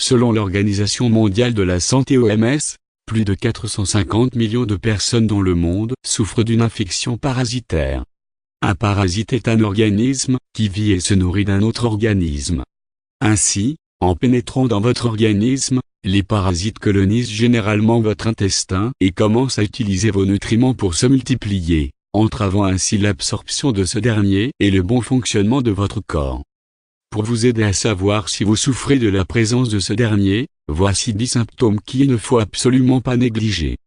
Selon l'Organisation mondiale de la santé (OMS), plus de 450 millions de personnes dans le monde souffrent d'une infection parasitaire. Un parasite est un organisme qui vit et se nourrit d'un autre organisme. Ainsi, en pénétrant dans votre organisme, les parasites colonisent généralement votre intestin et commencent à utiliser vos nutriments pour se multiplier, entravant ainsi l'absorption de ce dernier et le bon fonctionnement de votre corps. Pour vous aider à savoir si vous souffrez de la présence de ce dernier, voici 10 symptômes qu'il ne faut absolument pas négliger.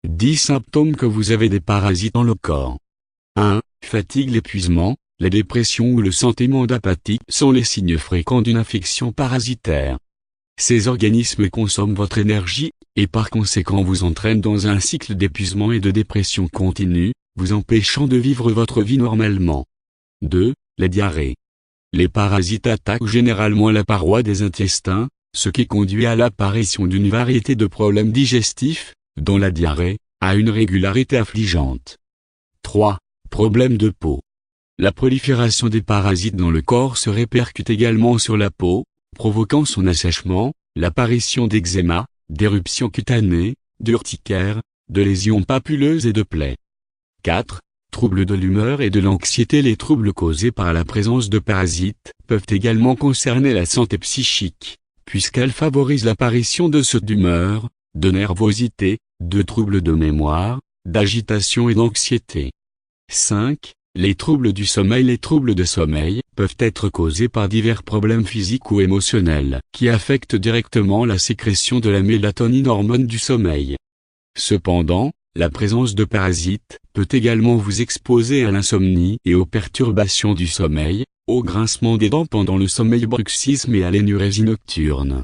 10 symptômes que vous avez des parasites dans le corps. 1. Fatigue, l'épuisement, la dépression ou le sentiment d'apathie sont les signes fréquents d'une infection parasitaire. Ces organismes consomment votre énergie, et par conséquent vous entraînent dans un cycle d'épuisement et de dépression continue, vous empêchant de vivre votre vie normalement. 2. La diarrhée. Les parasites attaquent généralement la paroi des intestins, ce qui conduit à l'apparition d'une variété de problèmes digestifs, dont la diarrhée, à une régularité affligeante. 3. Problèmes de peau. La prolifération des parasites dans le corps se répercute également sur la peau, provoquant son assèchement, l'apparition d'eczéma, d'éruptions cutanées, d'urticaire, de lésions papuleuses et de plaies. 4. Troubles de l'humeur et de l'anxiété. Les troubles causés par la présence de parasites peuvent également concerner la santé psychique, puisqu'elles favorisent l'apparition de sauts d'humeur, de nervosité, de troubles de mémoire, d'agitation et d'anxiété. 5. Les troubles du sommeil. Les troubles de sommeil peuvent être causés par divers problèmes physiques ou émotionnels qui affectent directement la sécrétion de la mélatonine, hormone du sommeil. Cependant, la présence de parasites peut également vous exposer à l'insomnie et aux perturbations du sommeil, au grincement des dents pendant le sommeil, bruxisme et à l'énurésie nocturne.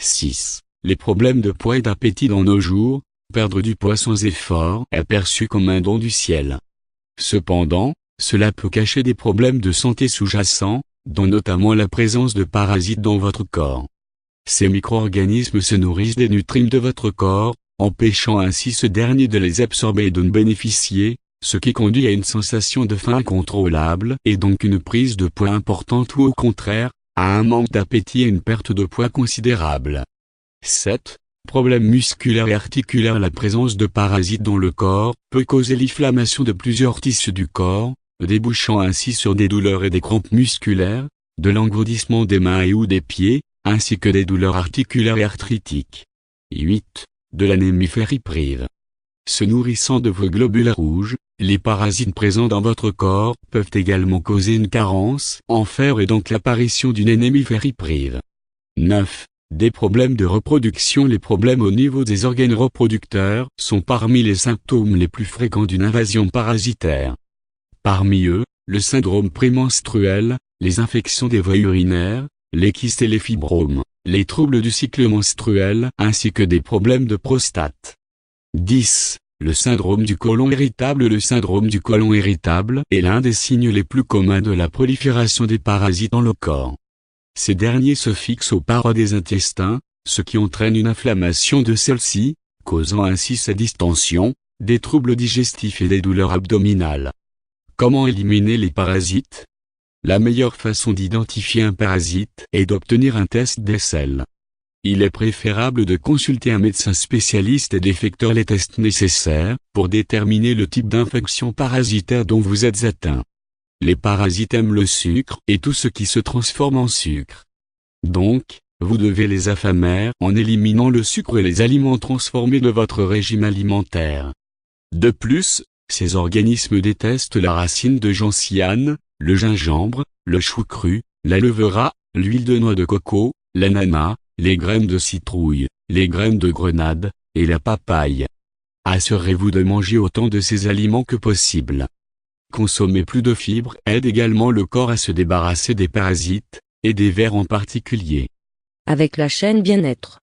6. Les problèmes de poids et d'appétit. Dans nos jours, perdre du poids sans effort est perçu comme un don du ciel. Cependant, cela peut cacher des problèmes de santé sous-jacents, dont notamment la présence de parasites dans votre corps. Ces micro-organismes se nourrissent des nutriments de votre corps, empêchant ainsi ce dernier de les absorber et de ne bénéficier, ce qui conduit à une sensation de faim incontrôlable et donc une prise de poids importante ou au contraire, à un manque d'appétit et une perte de poids considérable. 7. Problèmes musculaires et articulaires. La présence de parasites dans le corps peut causer l'inflammation de plusieurs tissus du corps, débouchant ainsi sur des douleurs et des crampes musculaires, de l'engourdissement des mains et ou des pieds, ainsi que des douleurs articulaires et arthritiques. 8. De l'anémie fériprive. Se nourrissant de vos globules rouges, les parasites présents dans votre corps peuvent également causer une carence en fer et donc l'apparition d'une anémie fériprive. 9. Des problèmes de reproduction. Les problèmes au niveau des organes reproducteurs sont parmi les symptômes les plus fréquents d'une invasion parasitaire. Parmi eux, le syndrome prémenstruel, les infections des voies urinaires, les kystes et les fibromes, les troubles du cycle menstruel ainsi que des problèmes de prostate. 10. Le syndrome du côlon irritable. Le syndrome du côlon irritable est l'un des signes les plus communs de la prolifération des parasites dans le corps. Ces derniers se fixent aux parois des intestins, ce qui entraîne une inflammation de celles-ci, causant ainsi sa distension, des troubles digestifs et des douleurs abdominales. Comment éliminer les parasites? La meilleure façon d'identifier un parasite est d'obtenir un test d'aisselle. Il est préférable de consulter un médecin spécialiste et d'effectuer les tests nécessaires pour déterminer le type d'infection parasitaire dont vous êtes atteint. Les parasites aiment le sucre et tout ce qui se transforme en sucre. Donc, vous devez les affamer en éliminant le sucre et les aliments transformés de votre régime alimentaire. De plus, ces organismes détestent la racine de gentiane, le gingembre, le chou cru, l'aloe vera, l'huile de noix de coco, l'ananas, les graines de citrouille, les graines de grenade, et la papaye. Assurez-vous de manger autant de ces aliments que possible. Consommer plus de fibres aide également le corps à se débarrasser des parasites, et des vers en particulier. Avec la chaîne Bien-être.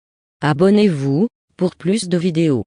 Abonnez-vous, pour plus de vidéos.